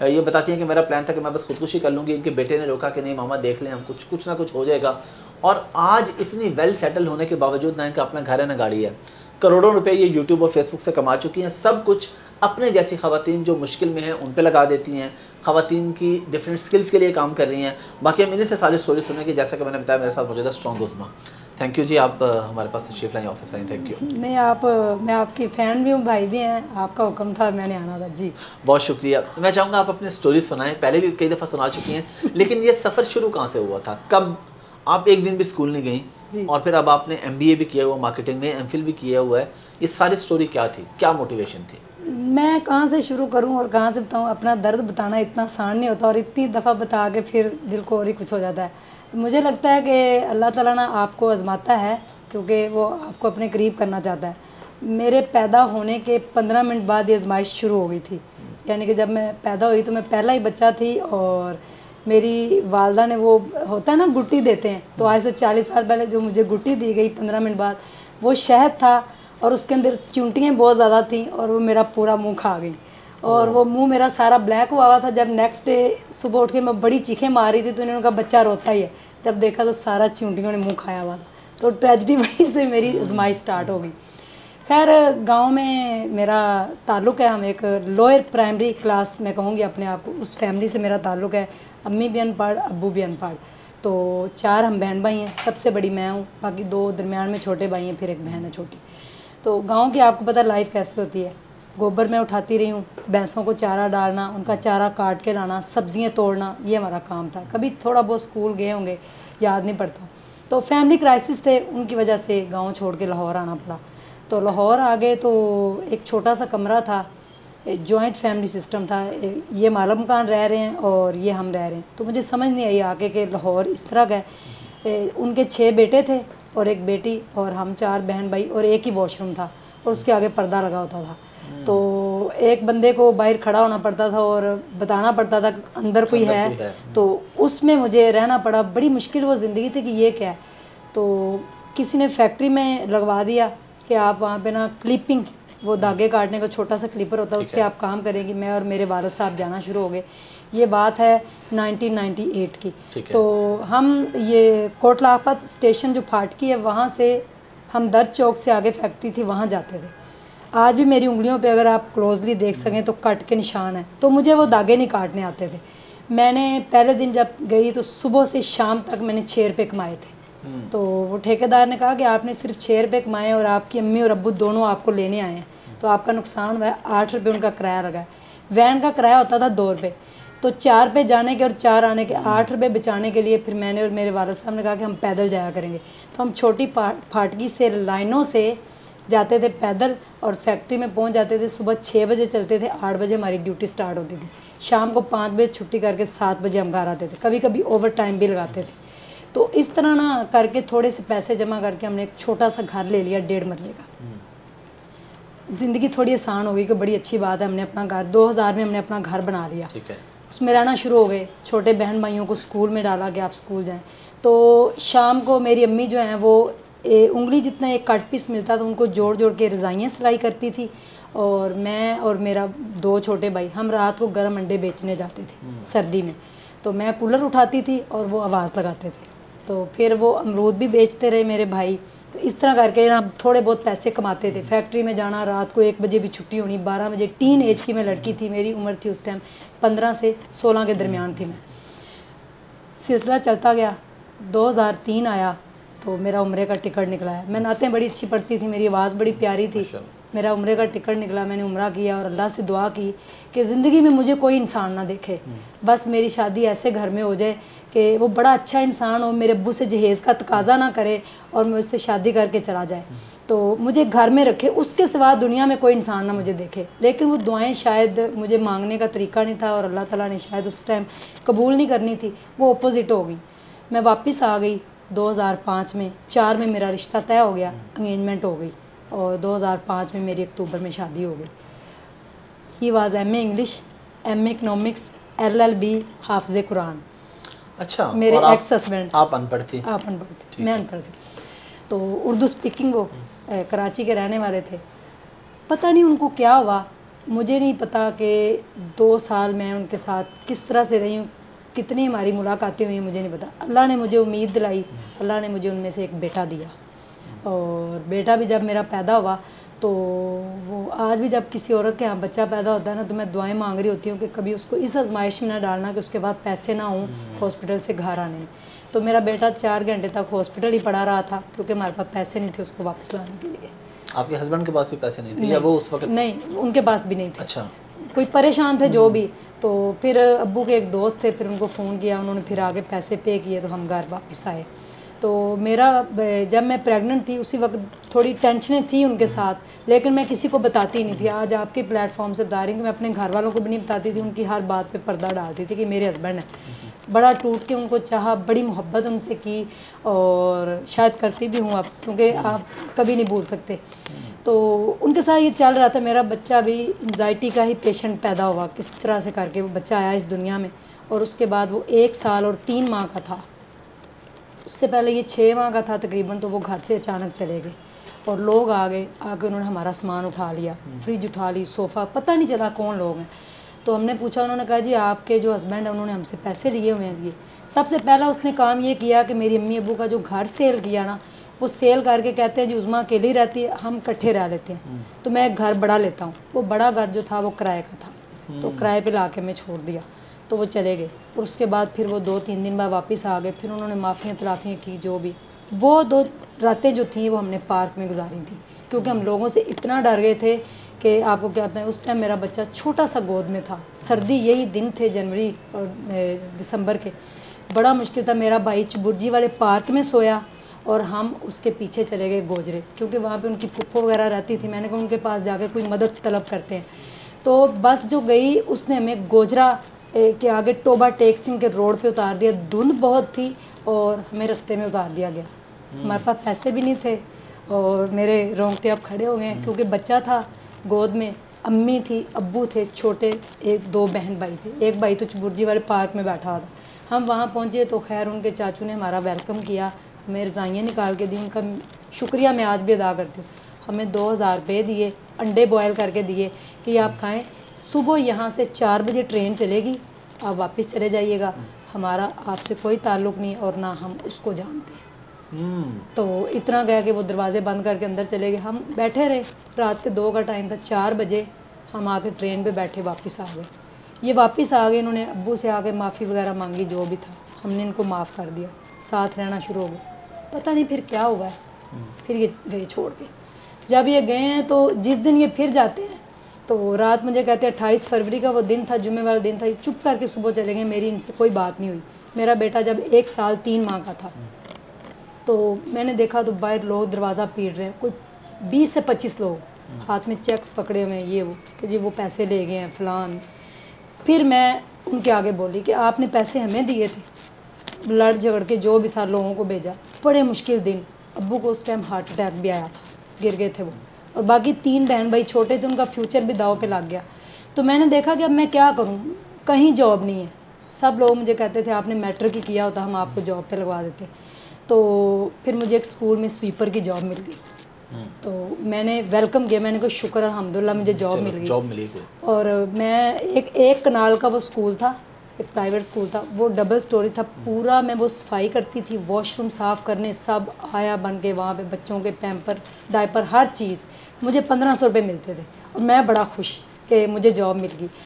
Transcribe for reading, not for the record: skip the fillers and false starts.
ये बताती हैं कि मेरा प्लान था कि मैं बस खुदकुशी कर लूँगी, इनके बेटे ने रोका कि नहीं मामा देख लें, हम कुछ ना कुछ हो जाएगा। और आज इतनी वेल सेटल होने के बावजूद ना इनका अपना घर है ना गाड़ी है, करोड़ों रुपए ये यूट्यूब और फेसबुक से कमा चुकी हैं। सब कुछ अपने जैसी ख़वातीन जो मुश्किल में हैं उन पे लगा देती हैं, ख़वातीन की डिफरेंट स्किल्स के लिए काम कर रही हैं। बाकी हम इन्हीं से सारी स्टोरी सुनेंगे। जैसा कि मैंने बताया मेरे साथ मौजूद है स्ट्रॉन्ग उस्मा। थैंक यू जी, आप हमारे पास तशरीफ़ लाएँ, ऑफिस आए, थैंक यू। नहीं आप, मैं आपकी फ़ैन भी हूँ, भाई भी हैं, आपका हुक्म था मैंने आना था जी। बहुत शुक्रिया। मैं चाहूँगा आप अपनी स्टोरी सुनाएं, पहले भी कई दफ़ा सुना चुकी हैं, लेकिन ये सफ़र शुरू कहाँ से हुआ था? कब आप एक दिन भी स्कूल नहीं गई और फिर अब आपने MBA भी किया हुआ मार्केटिंग में, MPhil भी किया हुआ है, ये सारी स्टोरी क्या थी, क्या मोटिवेशन थी? मैं कहाँ से शुरू करूँ और कहाँ से बताऊँ? अपना दर्द बताना इतना आसान नहीं होता और इतनी दफ़ा बता के फिर दिल को और ही कुछ हो जाता है। मुझे लगता है कि अल्लाह ताला ना आपको आजमाता है क्योंकि वो आपको अपने करीब करना चाहता है। मेरे पैदा होने के 15 मिनट बाद ये आजमाइश शुरू हो गई थी। यानी कि जब मैं पैदा हुई तो मैं पहला ही बच्चा थी और मेरी वालदा ने, वो होता है ना गुट्टी देते हैं, तो आज से 40 साल पहले जो मुझे गुट्टी दी गई 15 मिनट बाद, वो शहद था और उसके अंदर चूंटियाँ बहुत ज़्यादा थी और वो मेरा पूरा मुंह खा गई और वो मुंह मेरा सारा ब्लैक हुआ था। जब नेक्स्ट डे सुबह उठ के मैं बड़ी चीखें मार रही थी तो इन्होंने कहा बच्चा रोता ही है। जब देखा तो सारा चूंटियों ने मुँह खाया हुआ था। तो ट्रेजिडी वहीं से मेरी आजमाइश स्टार्ट हो गई। खैर गांव में मेरा ताल्लुक़ है, हम एक लोअर प्राइमरी क्लास में कहूँगी अपने आप को, उस फैमिली से मेरा ताल्लुक़ है। अम्मी भी अनपढ़, अब्बू भी अनपढ़, तो 4 हम बहन भाई हैं। सबसे बड़ी मैं हूँ, बाकी 2 दरमियान में छोटे भाई हैं, फिर एक बहन है छोटी। तो गांव की आपको पता लाइफ कैसे होती है। गोबर में उठाती रही हूँ, भैंसों को चारा डालना, उनका चारा काट के लाना, सब्जियाँ तोड़ना, ये हमारा काम था। कभी थोड़ा बहुत स्कूल गए होंगे, याद नहीं पड़ता। तो फैमिली क्राइसिस थे, उनकी वजह से गाँव छोड़ के लाहौर आना पड़ा। तो लाहौर आ गए तो एक छोटा सा कमरा था, जॉइंट फैमिली सिस्टम था। ये माला मकान रह रहे हैं और ये हम रह रहे हैं। तो मुझे समझ नहीं आई आके कि लाहौर इस तरह का है। उनके 6 बेटे थे और एक बेटी और हम 4 बहन भाई और एक ही वॉशरूम था और उसके आगे पर्दा लगा होता था। तो एक बंदे को बाहर खड़ा होना पड़ता था और बताना पड़ता था अंदर कोई है। तो उसमें मुझे रहना पड़ा। बड़ी मुश्किल वो ज़िंदगी थी कि ये क्या है। तो किसी ने फैक्ट्री में लगवा दिया कि आप वहाँ पे ना क्लिपिंग, वो धागे काटने का छोटा सा क्लिपर होता है, उससे आप काम करेंगी। मैं और मेरे वालिद साहब जाना शुरू हो गए। ये बात है 1998 की। तो हम ये कोटला आफत स्टेशन जो फाटकी है वहाँ से हम दर्द चौक से आगे फैक्ट्री थी, वहाँ जाते थे। आज भी मेरी उंगलियों पे अगर आप क्लोजली देख सकें तो कट के निशान है। तो मुझे वो धागे नहीं काटने आते थे। मैंने पहले दिन जब गई तो सुबह से शाम तक मैंने 6 रुपये कमाए थे। तो वो ठेकेदार ने कहा कि आपने सिर्फ 6 रुपये कमाए और आपकी अम्मी और अब्बू दोनों आपको लेने आए हैं, तो आपका नुकसान हुआ है। 8 रुपये उनका किराया लगा है। वैन का किराया होता था 2 रुपये। तो 4 पे जाने के और 4 आने के, 8 रुपये बचाने के लिए फिर मैंने और मेरे वालिद साहब ने कहा कि हम पैदल जाया करेंगे। तो हम छोटी फाटकी से लाइनों से जाते थे पैदल और फैक्ट्री में पहुंच जाते थे। सुबह 6 बजे चलते थे, 8 बजे हमारी ड्यूटी स्टार्ट होती थी। शाम को 5 बजे छुट्टी करके 7 बजे हम घर आते थे। कभी कभी ओवर टाइम भी लगाते थे। तो इस तरह ना करके थोड़े से पैसे जमा करके हमने एक छोटा सा घर ले लिया 1.5 मरले का। ज़िंदगी थोड़ी आसान हो गई कि बड़ी अच्छी बात है। हमने अपना घर 2000 में हमने अपना घर बना लिया। उसमें रहना शुरू हो गए। छोटे बहन भाइयों को स्कूल में डाला कि आप स्कूल जाएं। तो शाम को मेरी अम्मी जो हैं वो उंगली जितना एक कट पीस मिलता था उनको जोड़ जोड़ के रज़ाइयाँ सिलाई करती थी और मैं और मेरा 2 छोटे भाई हम रात को गर्म अंडे बेचने जाते थे सर्दी में। तो मैं कूलर उठाती थी और वो आवाज़ लगाते थे। तो फिर वो अमरूद भी बेचते रहे मेरे भाई। तो इस तरह करके ना थोड़े बहुत पैसे कमाते थे। फैक्ट्री में जाना, रात को 1 बजे भी छुट्टी होनी, 12 बजे। टीन एज की मैं लड़की थी, मेरी उम्र थी उस टाइम 15 से 16 के दरमियान थी मैं। सिलसिला चलता गया। 2003 आया तो मेरा उम्रे का टिकट निकला है। मैं नातें बड़ी अच्छी पढ़ती थी, मेरी आवाज़ बड़ी प्यारी थी। मेरा उम्रे का टिकट निकला। मैंने उम्रा किया और अल्लाह से दुआ की कि ज़िंदगी में मुझे कोई इंसान ना देखे, बस मेरी शादी ऐसे घर में हो जाए कि वो बड़ा अच्छा इंसान हो, मेरे अब्बू से जहेज़ का तकाजा ना करे और मुझसे शादी करके चला जाए। तो मुझे घर में रखे, उसके सिवा दुनिया में कोई इंसान ना मुझे देखे। लेकिन वो दुआएं शायद मुझे मांगने का तरीका नहीं था और अल्लाह ताला ने शायद उस टाइम कबूल नहीं करनी थी, वो अपोजिट हो गई। मैं वापस आ गई 2005 में। 4 में मेरा रिश्ता तय हो गया, एंगेजमेंट हो गई और 2005 में मेरी अक्टूबर में शादी हो गई। He was MA English, MA economics, LLB, हाफिज़ कुरान। अच्छा। मेरे एक्स हस्बैंड। आप अनपढ़ थी? आप अनपढ़ थी, मैं अनपढ़ थी। तो उर्दू स्पीकिंग वो कराची के रहने वाले थे। पता नहीं उनको क्या हुआ, मुझे नहीं पता कि 2 साल मैं उनके साथ किस तरह से रही हूँ, कितनी हमारी मुलाकातें हुई मुझे नहीं पता। अल्लाह ने मुझे उम्मीद दिलाई, अल्लाह ने मुझे उनमें से एक बेटा दिया। और बेटा भी जब मेरा पैदा हुआ तो वो आज भी जब किसी औरत के यहाँ बच्चा पैदा होता है ना, तो मैं दुआएं मांग रही होती हूँ कि कभी उसको इस आजमाइश में ना डालना कि उसके बाद पैसे ना हों हॉस्पिटल से घर आने में। तो मेरा बेटा 4 घंटे तक हॉस्पिटल ही पड़ा रहा था क्योंकि हमारे पास पैसे नहीं थे उसको वापस लाने के लिए। आपके हस्बैंड के पास भी पैसे नहीं थे या वो उस वक्त? नहीं, उनके पास भी नहीं थे। अच्छा, कोई परेशान थे जो भी। तो फिर अब्बू के एक दोस्त थे, फिर उनको फ़ोन किया, उन्होंने फिर आगे पैसे पे किए तो हम घर वापस आए। तो मेरा जब मैं प्रेग्नेंट थी उसी वक्त थोड़ी टेंशनें थी उनके साथ, लेकिन मैं किसी को बताती नहीं थी। आज आपके प्लेटफॉर्म से बता रही हूँ कि मैं अपने घर वालों को भी नहीं बताती थी, उनकी हर बात पे पर्दा डालती थी कि मेरे हस्बैंड हैं। बड़ा टूट के उनको चाहा, बड़ी मोहब्बत उनसे की और शायद करती भी हूँ अब, क्योंकि आप कभी नहीं भूल सकते। तो उनके साथ ये चल रहा था। मेरा बच्चा भी एंजाइटी का ही पेशेंट पैदा हुआ, किस तरह से करके वो बच्चा आया इस दुनिया में। और उसके बाद वो 1 साल और 3 माह का था। उससे पहले ये 6 माह का था तकरीबन। तो वो घर से अचानक चले गए और लोग आ गए, आके उन्होंने हमारा सामान उठा लिया, फ्रिज उठा ली, सोफ़ा, पता नहीं चला कौन लोग हैं। तो हमने पूछा, उन्होंने कहा जी आपके जो हस्बैंड हैं उन्होंने हमसे पैसे लिए हुए हैं। सबसे पहला उसने काम ये किया कि मेरी अम्मी अबू का जो घर सेल किया ना, वो सेल करके कहते हैं जी उज़मा अकेली रहती है, हम इकट्ठे रह लेते हैं, तो मैं एक घर बड़ा लेता हूँ। वो बड़ा घर जो था वो किराए का था, तो किराए पे ला के मैं छोड़ दिया। तो वो चले गए और उसके बाद फिर वो 2-3 दिन बाद वापस आ गए। फिर उन्होंने माफ़ियाँ तलाफ़ियाँ की जो भी। वो 2 रातें जो थी वो हमने पार्क में गुजारी थी, क्योंकि हम लोगों से इतना डर गए थे कि आपको क्या कहते हैं, उस टाइम मेरा बच्चा छोटा सा गोद में था। सर्दी यही दिन थे जनवरी और दिसंबर के, बड़ा मुश्किल था। मेरा भाई चुबुर्जी वाले पार्क में सोया और हम उसके पीछे चले गए गोजरे, क्योंकि वहाँ पे उनकी पुप्पो वगैरह रहती थी। मैंने कहा उनके पास जाके कोई मदद तलब करते हैं। तो बस जो गई उसने हमें गोजरा के आगे टोबा टेक सिंह के रोड पे उतार दिया। धुंध बहुत थी और हमें रास्ते में उतार दिया गया। हमारे पास पैसे भी नहीं थे और मेरे रोंगटे अब खड़े हो गए क्योंकि बच्चा था गोद में, अम्मी थी, अब्बू थे, छोटे 1-2 बहन भाई थे। एक भाई तो चुबुर्जी वाले पार्क में बैठा था। हम वहाँ पहुँचे तो खैर उनके चाचू ने हमारा वेलकम किया, हमें रज़ाइयाँ निकाल के दी। उनका शुक्रिया मैं आज भी अदा करती हूँ। हमें 2000 रुपये दिए, अंडे बॉयल करके दिए कि आप खाएं। सुबह यहाँ से 4 बजे ट्रेन चलेगी, आप वापस चले जाइएगा, हमारा आपसे कोई ताल्लुक़ नहीं और ना हम उसको जानते। तो इतना गया कि वो दरवाजे बंद करके अंदर चले गए। हम बैठे रहे, रात के 2 का टाइम था, 4 बजे हम आके ट्रेन पे बैठे वापस आ गए। ये वापस आ गए, इन्होंने अब्बू से आके माफ़ी वगैरह मांगी, जो भी था हमने इनको माफ़ कर दिया, साथ रहना शुरू हो गए। पता नहीं फिर क्या हुआ है, फिर ये गए छोड़ के। जब ये गए हैं तो जिस दिन ये फिर जाते हैं तो रात मुझे कहते हैं 28 फरवरी का वो दिन था, जुम्मे वाला दिन था, ये चुप करके सुबह चले गए। मेरी इनसे कोई बात नहीं हुई। मेरा बेटा जब 1 साल 3 माह का था तो मैंने देखा तो बाहर लोग दरवाज़ा पीट रहे हैं, कोई 20 से 25 लोग, हाथ में चेक्स पकड़े हुए हैं, ये वो कि जी वो पैसे ले गए हैं फलान। फिर मैं उनके आगे बोली कि आपने पैसे हमें दिए थे, लड़ झगड़ के जो भी था लोगों को भेजा। बड़े मुश्किल दिन। अब्बू को उस टाइम हार्ट अटैक भी आया था, गिर गए थे वो, और बाकी 3 बहन भाई छोटे थे, उनका फ्यूचर भी दाव पे लग गया। तो मैंने देखा कि अब मैं क्या करूं, कहीं जॉब नहीं है। सब लोग मुझे कहते थे आपने मैट्रिक ही किया होता हम आपको जॉब पे लगवा देते। तो फिर मुझे एक स्कूल में स्वीपर की जॉब मिल गई। तो मैंने वेलकम किया, मैंने कहा शुक्र अल्हम्दुलिल्लाह मुझे जॉब मिल गई। और मैं एक कनाल का वो स्कूल था, एक प्राइवेट स्कूल था, वो डबल स्टोरी था पूरा। मैं वो सफाई करती थी, वॉशरूम साफ़ करने, सब आया बन के वहाँ पे बच्चों के पैम्पर, डायपर, हर चीज़। मुझे 1500 रुपये मिलते थे और मैं बड़ा खुश कि मुझे जॉब मिल गई।